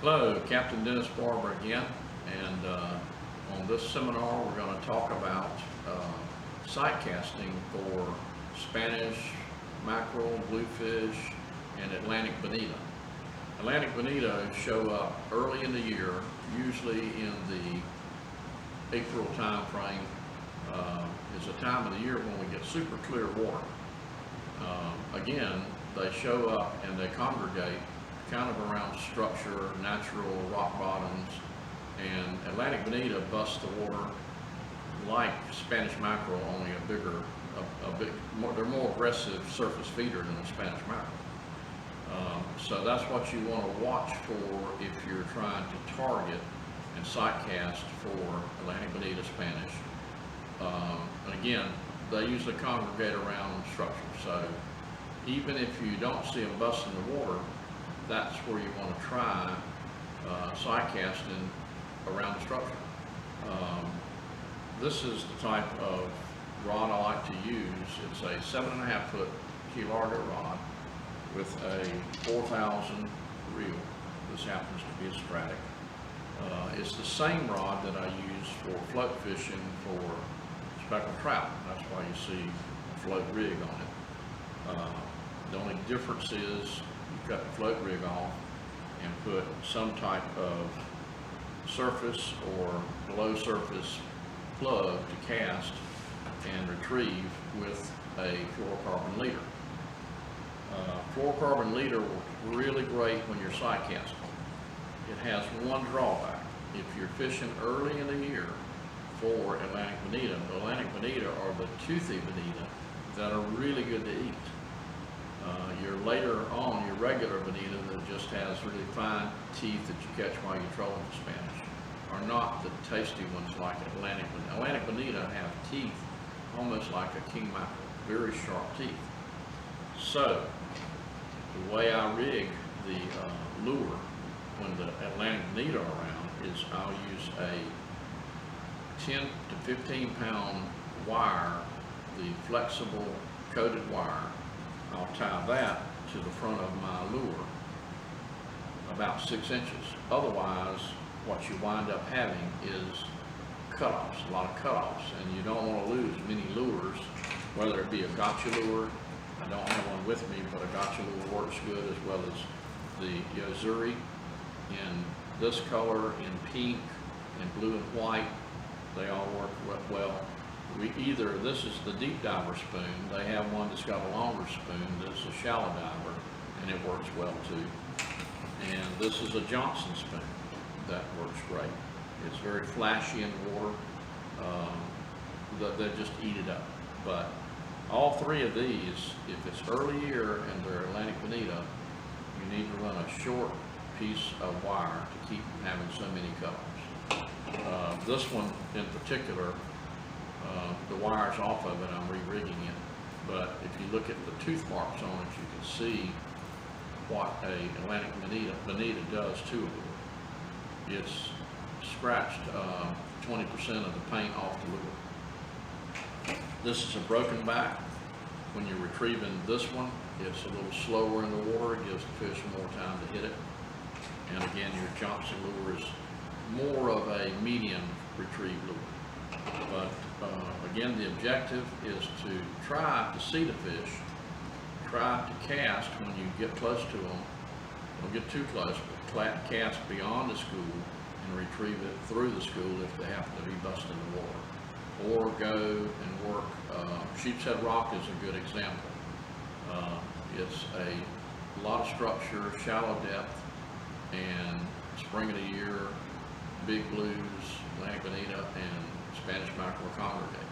Hello, Captain Dennis Barbour again, and on this seminar we're going to talk about sight casting for Spanish mackerel, bluefish, and Atlantic bonito. Atlantic bonito show up early in the year, usually in the April time frame. Is a time of the year when we get super clear water. Again, they show up and they congregate kind of around structure, natural rock bottoms, and Atlantic bonito busts the water like Spanish mackerel, only a bigger, they're more aggressive surface feeder than the Spanish mackerel. So that's what you want to watch for if you're trying to target and sight cast for Atlantic bonito Spanish. And again, they usually congregate around structure. So even if you don't see them busting the water, that's where you want to try sight casting around the structure. This is the type of rod I like to use. It's a 7.5 foot key largo rod with a 4,000 reel. This happens to be a Stratic. It's the same rod that I use for float fishing for speckled trout. That's why you see a float rig on it. The only difference is you cut the float rig off and put some type of surface or below surface plug to cast and retrieve with a fluorocarbon leader. Fluorocarbon leader works really great when you're sight casting. It has one drawback. If you're fishing early in the year for Atlantic bonito, the Atlantic bonito are the toothy bonito that are really good to eat. Your later on, your regular bonito that just has really fine teeth that you catch while you're trolling for Spanish are not the tasty ones like Atlantic bonito. Atlantic bonito have teeth almost like a king mackerel, very sharp teeth. So the way I rig the lure when the Atlantic bonito are around is I'll use a 10 to 15 pound wire, the flexible coated wire. I'll tie that to the front of my lure about 6 inches. Otherwise, what you wind up having is cutoffs, a lot of cutoffs, and you don't want to lose many lures, whether it be a gotcha lure. I don't have one with me, but a gotcha lure works good, as well as the Yozuri in this color, in pink, in blue and white. They all work well. This is the deep diver spoon. They have one that's got a longer spoon that's a shallow diver, and it works well too. And this is a Johnson spoon that works great. It's very flashy in water. They just eat it up. But all three of these, if it's early year and they're Atlantic bonito, you need to run a short piece of wire to keep from having so many cutoffs. This one in particular, the wire's off of it, I'm re-rigging it. But if you look at the tooth marks on it, you can see what a Atlantic bonito does to a lure. It's scratched 20% of the paint off the lure. This is a broken back. When you're retrieving this one, it's a little slower in the water. It gives the fish more time to hit it. And again, your Johnson lure is more of a medium retrieve lure. But again, the objective is to try to see the fish, try to cast when you get close to them. Don't get too close, but cast beyond the school and retrieve it through the school if they happen to be busting the water. Or go and work. Sheepshead Rock is a good example. It's a lot of structure, shallow depth, and spring of the year, big blues, Atlantic bonito, and Spanish mackerel congregate.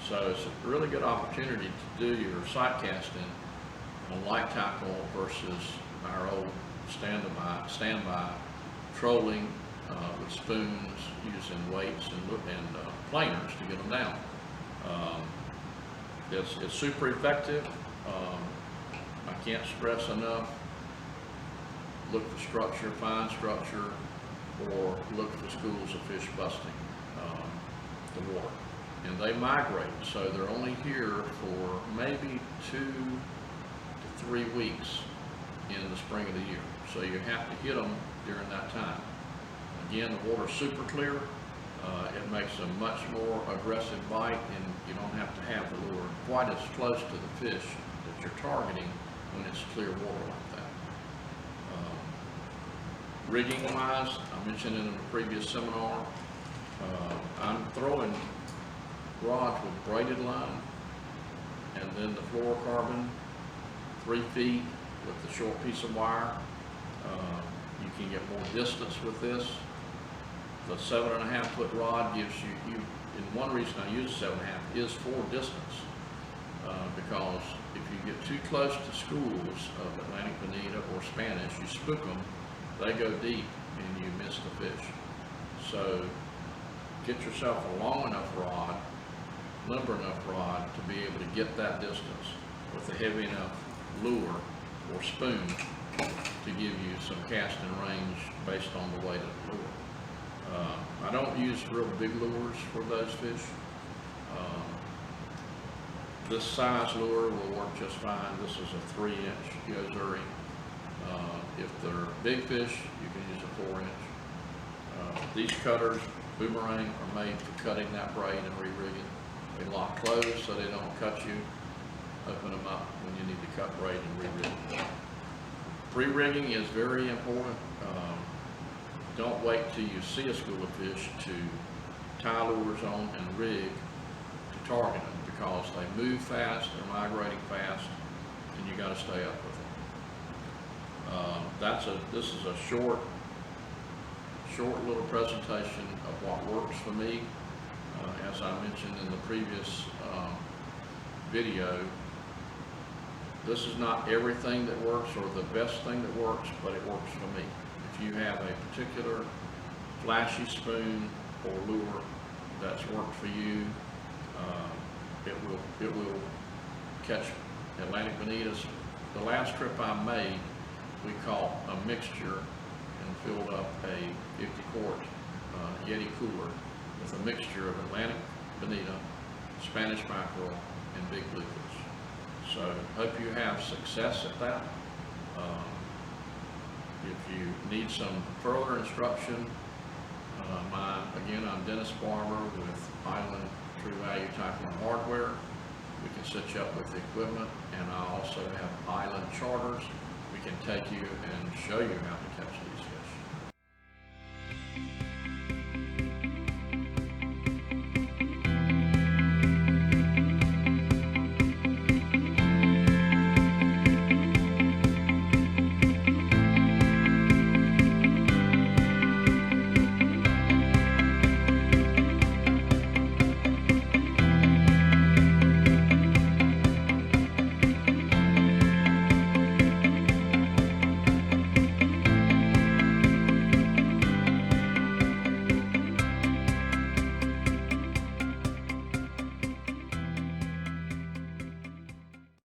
So it's a really good opportunity to do your sight casting on light tackle versus our old standby trolling with spoons, using weights and planers to get them down. It's super effective. I can't stress enough, look for structure, fine structure, or look for schools of fish busting the water. And they migrate, so they're only here for maybe 2 to 3 weeks in the spring of the year. So you have to hit them during that time. Again, the water's super clear. It makes a much more aggressive bite, and you don't have to have the lure quite as close to the fish that you're targeting when it's clear water like that. Rigging wise, I mentioned in the previous seminar, I'm throwing rods with braided line, and then the fluorocarbon 3 feet with the short piece of wire. You can get more distance with this. The 7.5 foot rod gives you, and one reason I use 7.5 is for distance, because if you get too close to schools of Atlantic Bonito or Spanish, you spook them, they go deep and you miss the fish. So get yourself a long enough rod, limber enough rod to be able to get that distance with a heavy enough lure or spoon to give you some casting range based on the weight of the lure. I don't use real big lures for those fish. This size lure will work just fine. This is a 3-inch Yozuri. If they're big fish, you can use a 4-inch. These cutters, Boomerang, are made for cutting that braid and re-rigging. They lock closed so they don't cut you. Open them up when you need to cut braid and re-rig. Pre-rigging is very important. Don't wait till you see a school of fish to tie lures on and rig to target them, because they move fast, they're migrating fast, and you got to stay up with them. This is a short little presentation of what works for me. As I mentioned in the previous video, this is not everything that works or the best thing that works, but it works for me. If you have a particular flashy spoon or lure that's worked for you, it will catch Atlantic Bonitas. The last trip I made, we caught a mixture and filled up a 50-quart Yeti cooler with a mixture of Atlantic Bonito, Spanish mackerel, and big bluefish. So hope you have success at that. If you need some further instruction, again, I'm Dennis Barbour with Island True Value Type 1 Hardware. We can set you up with the equipment, and I also have Island Charters. We can take you and show you how to catch these fish.